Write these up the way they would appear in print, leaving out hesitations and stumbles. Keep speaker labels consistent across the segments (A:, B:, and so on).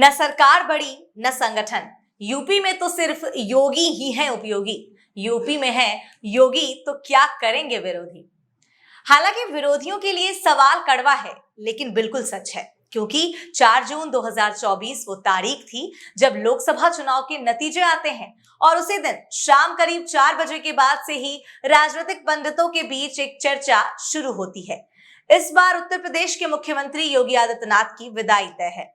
A: न सरकार बड़ी न संगठन। यूपी में तो सिर्फ योगी ही हैं उपयोगी। यूपी में है योगी तो क्या करेंगे विरोधी। हालांकि विरोधियों के लिए सवाल कड़वा है, लेकिन बिल्कुल सच है, क्योंकि 4 जून 2024 वो तारीख थी जब लोकसभा चुनाव के नतीजे आते हैं और उसी दिन शाम करीब 4 बजे के बाद से ही राजनीतिक पंडितों के बीच एक चर्चा शुरू होती है। इस बार उत्तर प्रदेश के मुख्यमंत्री योगी आदित्यनाथ की विदाई तय है।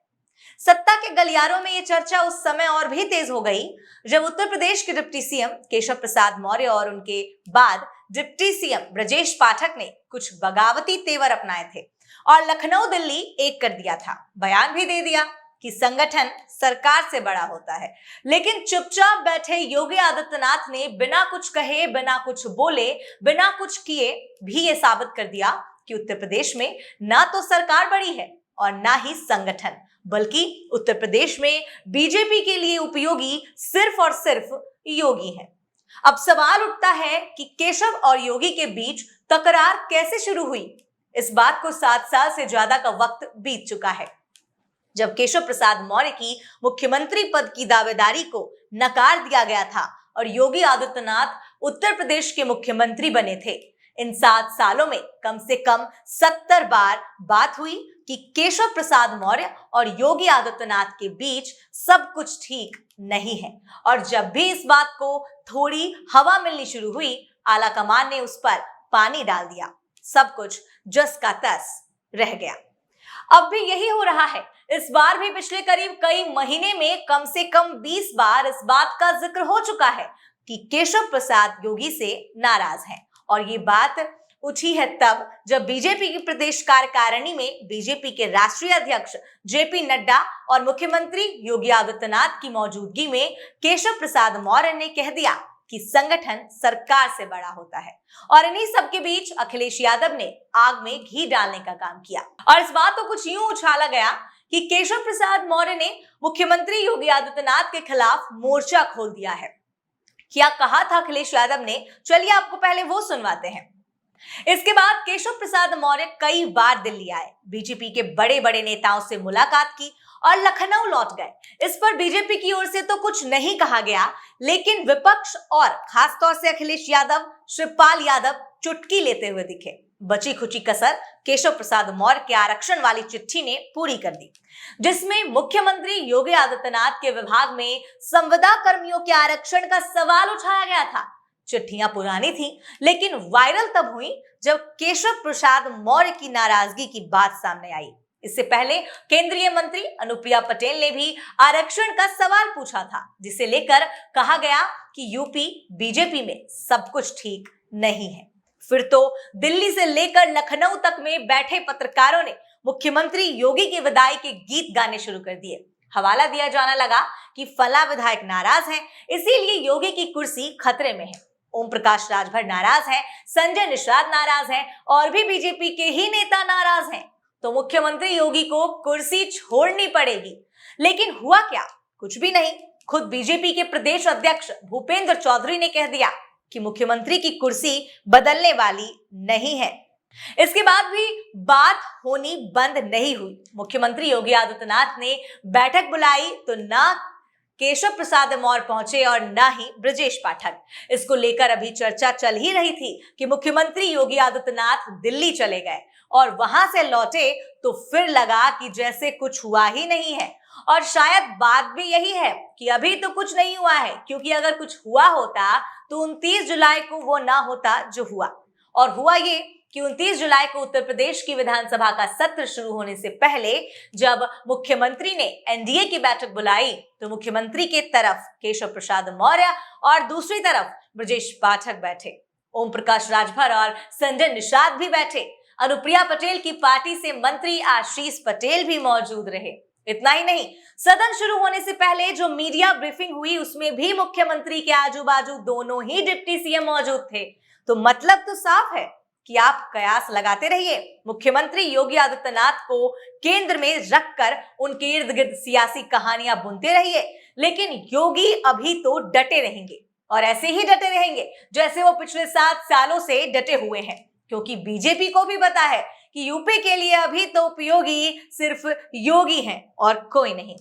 A: सत्ता के गलियारों में ये चर्चा उस समय और भी तेज हो गई जब उत्तर प्रदेश के डिप्टी सीएम केशव प्रसाद मौर्य और उनके बाद डिप्टी सीएम ब्रजेश पाठक ने कुछ बगावती तेवर अपनाए थे और लखनऊ दिल्ली एक कर दिया था। बयान भी दे दिया कि संगठन सरकार से बड़ा होता है, लेकिन चुपचाप बैठे योगी आदित्यनाथ ने बिना कुछ कहे, बिना कुछ बोले, बिना कुछ किए भी ये साबित कर दिया कि उत्तर प्रदेश में ना तो सरकार बड़ी है और ना ही संगठन, बल्कि उत्तर प्रदेश में बीजेपी के लिए उपयोगी सिर्फ और सिर्फ योगी हैं। अब सवाल उठता है कि केशव और योगी के बीच तकरार कैसे शुरू हुई। इस बात को 7 साल से ज्यादा का वक्त बीत चुका है। जब केशव प्रसाद मौर्य की मुख्यमंत्री पद की दावेदारी को नकार दिया गया था और योगी आदित्यनाथ उत्तर प्रदेश के मुख्यमंत्री बने थे, इन 7 सालों में कम से कम 70 बार बात हुई कि केशव प्रसाद मौर्य और योगी आदित्यनाथ के बीच सब कुछ ठीक नहीं है। और जब भी इस बात को थोड़ी हवा मिलनी शुरू हुई, आला कमान ने उस पर पानी डाल दिया। सब कुछ जस का तस रह गया। अब भी यही हो रहा है। इस बार भी पिछले करीब कई महीने में कम से कम 20 बार इस बात का जिक्र हो चुका है कि केशव प्रसाद योगी से नाराज हैं। और ये बात उठी है तब जब बीजेपी की प्रदेश कार्यकारिणी में बीजेपी के राष्ट्रीय अध्यक्ष जेपी नड्डा और मुख्यमंत्री योगी आदित्यनाथ की मौजूदगी में केशव प्रसाद मौर्य ने कह दिया कि संगठन सरकार से बड़ा होता है। और इन्हीं सबके बीच अखिलेश यादव ने आग में घी डालने का काम किया और इस बात को कुछ यूं उछाला गया कि केशव प्रसाद मौर्य ने मुख्यमंत्री योगी आदित्यनाथ के खिलाफ मोर्चा खोल दिया है। क्या कहा था अखिलेश यादव ने, चलिए आपको पहले वो सुनवाते हैं। इसके बाद केशव प्रसाद मौर्य कई बार दिल्ली आए, बीजेपी के बड़े बड़े नेताओं से मुलाकात की और लखनऊ लौट गए। इस पर बीजेपी की ओर से तो कुछ नहीं कहा गया, लेकिन विपक्ष और खासतौर से अखिलेश यादव, शिवपाल यादव चुटकी लेते हुए दिखे। बची खुची कसर केशव प्रसाद मौर्य के आरक्षण वाली चिट्ठी ने पूरी कर दी, जिसमें मुख्यमंत्री योगी आदित्यनाथ के विभाग में संविदा कर्मियों के आरक्षण का सवाल उठाया गया था। चिट्ठियां पुरानी थी, लेकिन वायरल तब हुई जब केशव प्रसाद मौर्य की नाराजगी की बात सामने आई। इससे पहले केंद्रीय मंत्री अनुप्रिया पटेल ने भी आरक्षण का सवाल पूछा था, जिसे लेकर कहा गया कि यूपी बीजेपी में सब कुछ ठीक नहीं है। फिर तो दिल्ली से लेकर लखनऊ तक में बैठे पत्रकारों ने मुख्यमंत्री योगी की विदाई के गीत गाने शुरू कर दिए। हवाला दिया जाना लगा कि फला विधायक नाराज हैं, इसीलिए योगी की कुर्सी खतरे में है। ओम प्रकाश राजभर नाराज हैं, संजय निषाद नाराज हैं और भी बीजेपी के ही नेता नाराज हैं, तो मुख्यमंत्री योगी को कुर्सी छोड़नी पड़ेगी। लेकिन हुआ क्या? कुछ भी नहीं। खुद बीजेपी के प्रदेश अध्यक्ष भूपेंद्र चौधरी ने कह दिया कि मुख्यमंत्री की कुर्सी बदलने वाली नहीं है। इसके बाद भी बात होनी बंद नहीं हुई। मुख्यमंत्री योगी आदित्यनाथ ने बैठक बुलाई तो ना केशव प्रसाद मौर्य पहुंचे और ना ही ब्रजेश पाठक। इसको लेकर अभी चर्चा चल ही रही थी कि मुख्यमंत्री योगी आदित्यनाथ दिल्ली चले गए और वहां से लौटे तो फिर लगा कि जैसे कुछ हुआ ही नहीं है। और शायद बात भी यही है कि अभी तो कुछ नहीं हुआ है, क्योंकि अगर कुछ हुआ होता तो 29 जुलाई को वो ना होता जो हुआ। और हुआ ये कि 29 जुलाई को उत्तर प्रदेश की विधानसभा का सत्र शुरू होने से पहले जब मुख्यमंत्री ने एनडीए की बैठक बुलाई तो मुख्यमंत्री के तरफ केशव प्रसाद मौर्य और दूसरी तरफ ब्रजेश पाठक बैठे। ओम प्रकाश राजभर और संजय निषाद भी बैठे। अनुप्रिया पटेल की पार्टी से मंत्री आशीष पटेल भी मौजूद रहे। इतना ही नहीं, सदन शुरू होने से पहले जो मीडिया ब्रीफिंग हुई उसमें भी मुख्यमंत्री के आजू बाजू दोनों ही डिप्टी सीएम मौजूद थे। तो मतलब तो साफ है कि आप कयास लगाते रहिए, मुख्यमंत्री योगी आदित्यनाथ को केंद्र में रखकर उनके इर्द गिर्द सियासी कहानियां बुनते रहिए, लेकिन योगी अभी तो डटे रहेंगे और ऐसे ही डटे रहेंगे जैसे वो पिछले 7 सालों से डटे हुए हैं, क्योंकि बीजेपी को भी पता है कि यूपी के लिए अभी तो उपयोगी सिर्फ योगी हैं और कोई नहीं।